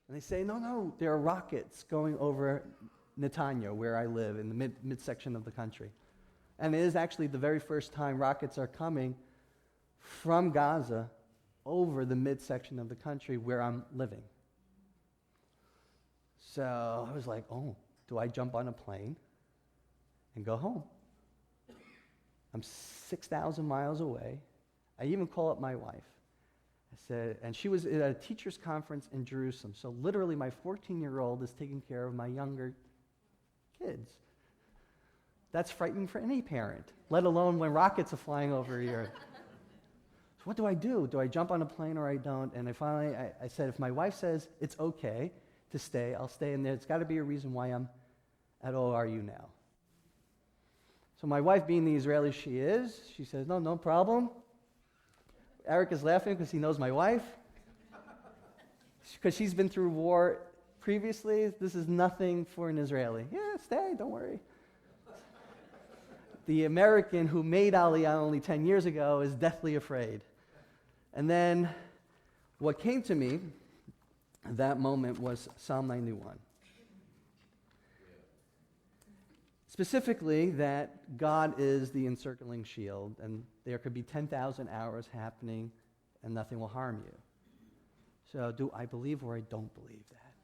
And they say, no, there are rockets going over Netanya, where I live, in the midsection of the country. And it is actually the very first time rockets are coming from Gaza over the midsection of the country where I'm living. So I was like, oh, do I jump on a plane and go home? I'm 6,000 miles away. I even call up my wife. I said, and she was at a teacher's conference in Jerusalem. So literally my 14-year-old is taking care of my younger kids. That's frightening for any parent, let alone when rockets are flying over here. So what do? Do I jump on a plane or I don't? And I said, if my wife says it's okay to stay, I'll stay. And there's got to be a reason why I'm at ORU now. So my wife, being the Israeli she is, she says, no problem. Eric is laughing because he knows my wife. Because she's been through war previously. This is nothing for an Israeli. Yeah, stay, don't worry. The American who made Aliyah only 10 years ago is deathly afraid. And then what came to me at that moment was Psalm 91. Specifically, that God is the encircling shield, and there could be 10,000 hours happening, and nothing will harm you. So do I believe or I don't believe that?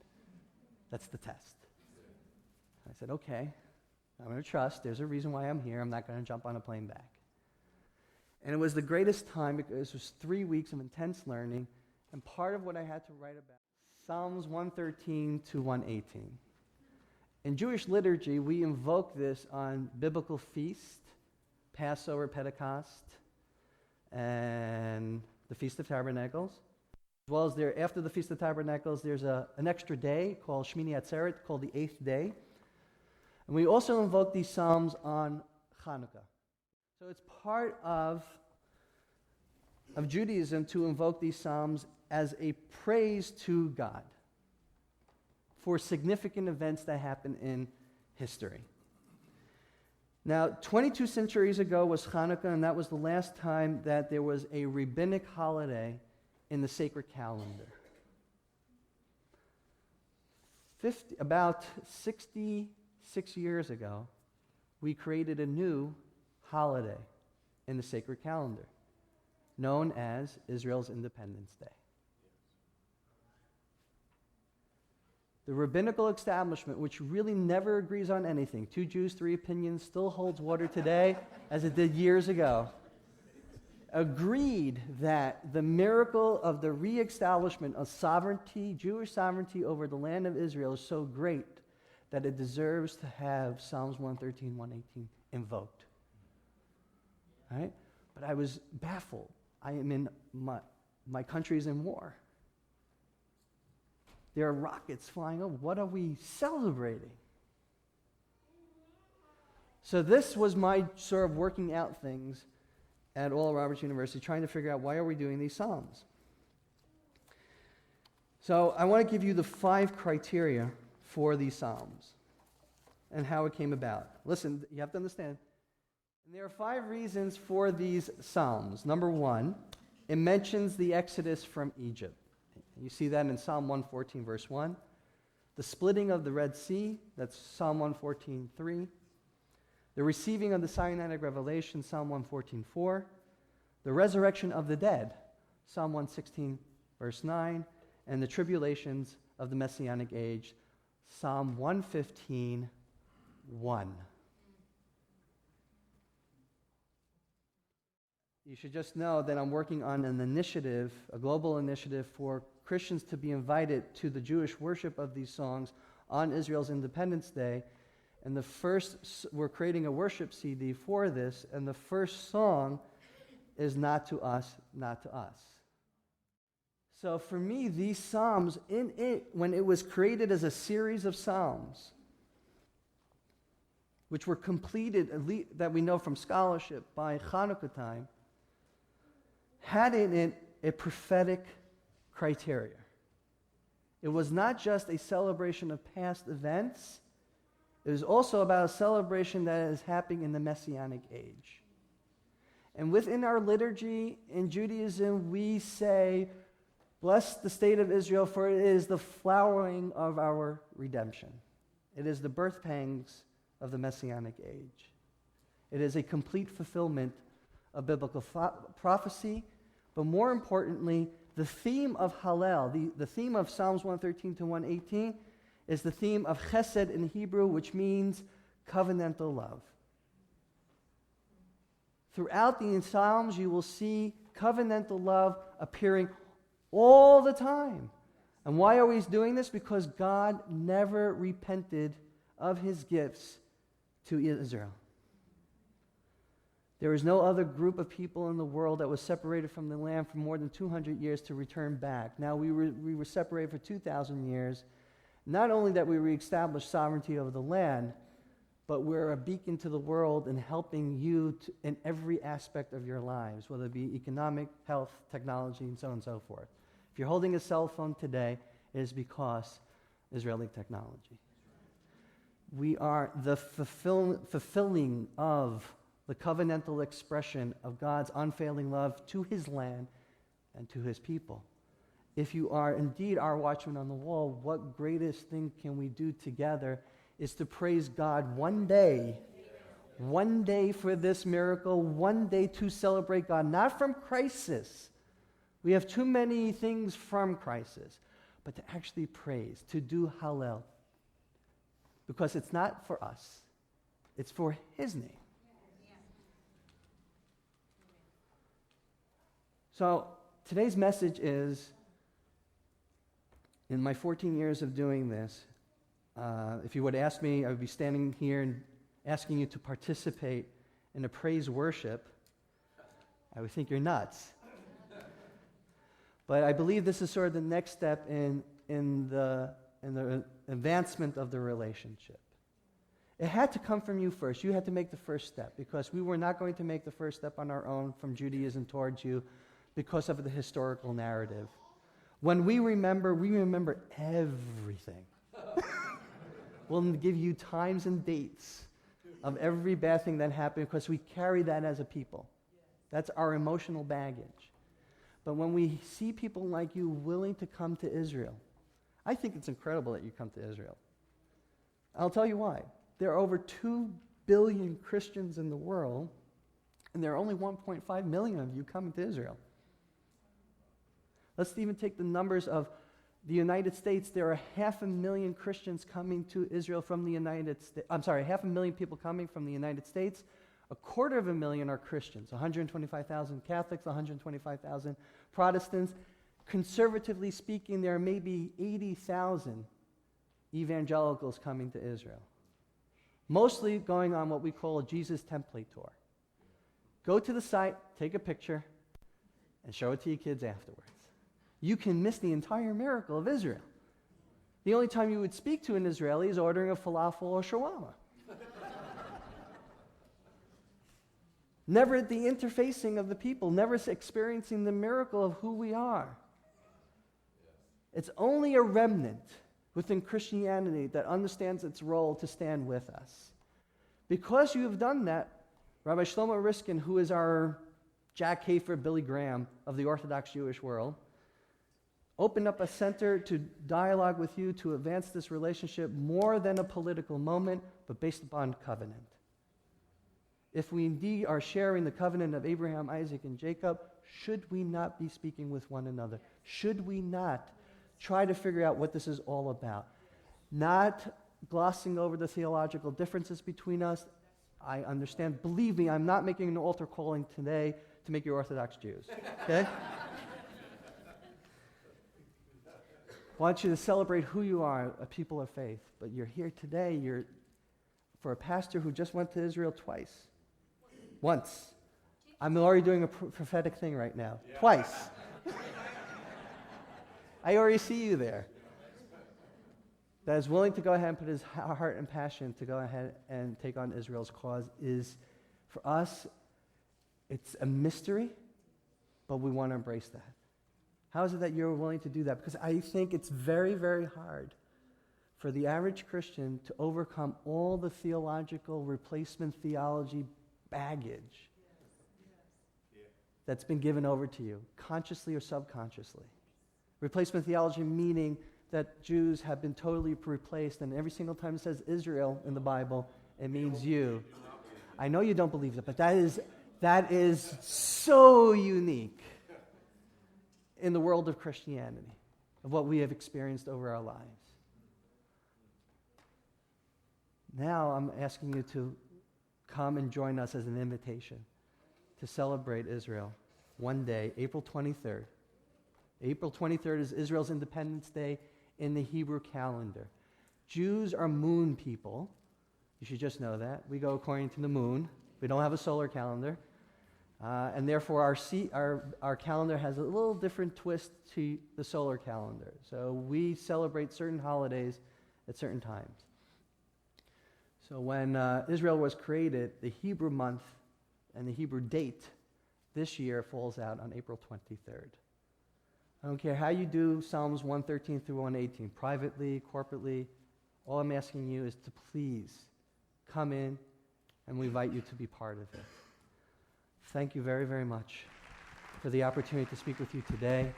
That's the test. I said, okay, I'm going to trust. There's a reason why I'm here. I'm not going to jump on a plane back. And it was the greatest time because it was 3 weeks of intense learning, and part of what I had to write about, Psalms 113 to 118. In Jewish liturgy, we invoke this on biblical feast, Passover, Pentecost, and the Feast of Tabernacles. As well as after the Feast of Tabernacles, there's an extra day called Shmini Atzeret, called the 8th day. And we also invoke these psalms on Hanukkah. So it's part of Judaism to invoke these psalms as a praise to God for significant events that happen in history. Now, 22 centuries ago was Hanukkah, and that was the last time that there was a rabbinic holiday in the sacred calendar. About 66 years ago, we created a new holiday in the sacred calendar, known as Israel's Independence Day. The rabbinical establishment, which really never agrees on anything, 2 Jews, 3 opinions, still holds water today as it did years ago, agreed that the miracle of the reestablishment of sovereignty, Jewish sovereignty over the land of Israel is so great that it deserves to have Psalms 113, 118 invoked. Right? But I was baffled. I am in my country is in war. There are rockets flying over. What are we celebrating? So this was my sort of working out things at Oral Roberts University, trying to figure out why are we doing these psalms. So I want to give you the 5 criteria for these psalms and how it came about. Listen, you have to understand. And there are 5 reasons for these psalms. Number 1, it mentions the Exodus from Egypt. You see that in Psalm 114, verse 1. The splitting of the Red Sea, that's Psalm 114, 3. The receiving of the Sinaitic revelation, Psalm 114, 4. The resurrection of the dead, Psalm 116, verse 9. And the tribulations of the Messianic age, Psalm 115, 1. You should just know that I'm working on an initiative, a global initiative for Christians to be invited to the Jewish worship of these songs on Israel's Independence Day. And we're creating a worship CD for this, and the first song is Not to Us, Not to Us. So for me, these psalms, when it was created as a series of psalms, which were completed, that we know from scholarship, by Hanukkah time, had in it a prophetic criteria. It was not just a celebration of past events, it was also about a celebration that is happening in the Messianic age. And within our liturgy in Judaism, we say, Bless the state of Israel, for it is the flowering of our redemption. It is the birth pangs of the Messianic age. It is a complete fulfillment of biblical prophecy, but more importantly, the theme of Hallel, the theme of Psalms 113 to 118, is the theme of Chesed in Hebrew, which means covenantal love. Throughout the Psalms, you will see covenantal love appearing all the time. And why are we doing this? Because God never repented of his gifts to Israel. There is no other group of people in the world that was separated from the land for more than 200 years to return back. Now, we were separated for 2,000 years. Not only that we reestablished sovereignty over the land, but we're a beacon to the world in helping you in every aspect of your lives, whether it be economic, health, technology, and so on and so forth. If you're holding a cell phone today, it is because Israeli technology. We are the fulfilling of the covenantal expression of God's unfailing love to his land and to his people. If you are indeed our watchman on the wall, what greatest thing can we do together is to praise God one day for this miracle, one day to celebrate God, not from crisis. We have too many things from crisis, but to actually praise, to do Hallel. Because it's not for us, it's for his name. So today's message is, in my 14 years of doing this, if you would ask me, I would be standing here and asking you to participate in a praise worship. I would think you're nuts. But I believe this is sort of the next step in the advancement of the relationship. It had to come from you first. You had to make the first step, because we were not going to make the first step on our own from Judaism towards you because of the historical narrative. When we remember everything. We'll give you times and dates of every bad thing that happened, because we carry that as a people. That's our emotional baggage. But when we see people like you willing to come to Israel, I think it's incredible that you come to Israel. I'll tell you why. There are over 2 billion Christians in the world, and there are only 1.5 million of you coming to Israel. Let's even take the numbers of the United States. There are 500,000 Christians coming to Israel from the United States. 500,000 people coming from the United States. 250,000 are Christians. 125,000 Catholics, 125,000 Protestants. Conservatively speaking, there are maybe 80,000 evangelicals coming to Israel. Mostly going on what we call a Jesus template tour. Go to the site, take a picture, and show it to your kids afterwards. You can miss the entire miracle of Israel. The only time you would speak to an Israeli is ordering a falafel or shawarma. Never the interfacing of the people, never experiencing the miracle of who we are. It's only a remnant within Christianity that understands its role to stand with us. Because you have done that, Rabbi Shlomo Riskin, who is our Jack Hafer, Billy Graham of the Orthodox Jewish world, opened up a center to dialogue with you to advance this relationship more than a political moment, but based upon covenant. If we indeed are sharing the covenant of Abraham, Isaac, and Jacob, should we not be speaking with one another? Should we not try to figure out what this is all about? Not glossing over the theological differences between us. I understand. Believe me, I'm not making an altar calling today to make you Orthodox Jews. Okay? I want you to celebrate who you are, a people of faith. But you're here today, you're for a pastor who just went to Israel twice. Once. I'm already doing a prophetic thing right now. Yeah. Twice. I already see you there. That is willing to go ahead and put his heart and passion to go ahead and take on Israel's cause is, for us, it's a mystery, but we want to embrace that. How is it that you're willing to do that? Because I think it's very, very hard for the average Christian to overcome all the theological replacement theology baggage that's been given over to you, consciously or subconsciously. Replacement theology meaning that Jews have been totally replaced, and every single time it says Israel in the Bible, it means you. I know you don't believe that, but that is so unique in the world of Christianity, of what we have experienced over our lives. Now I'm asking you to come and join us as an invitation to celebrate Israel one day, April 23rd. April 23rd is Israel's Independence Day in the Hebrew calendar. Jews are moon people. You should just know that. We go according to the moon. We don't have a solar calendar. And therefore, our calendar has a little different twist to the solar calendar. So we celebrate certain holidays at certain times. So when Israel was created, the Hebrew month and the Hebrew date this year falls out on April 23rd. I don't care how you do Psalms 113 through 118, privately, corporately. All I'm asking you is to please come in, and we invite you to be part of it. Thank you very, very much for the opportunity to speak with you today.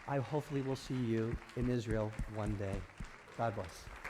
I hopefully will see you in Israel one day. God bless.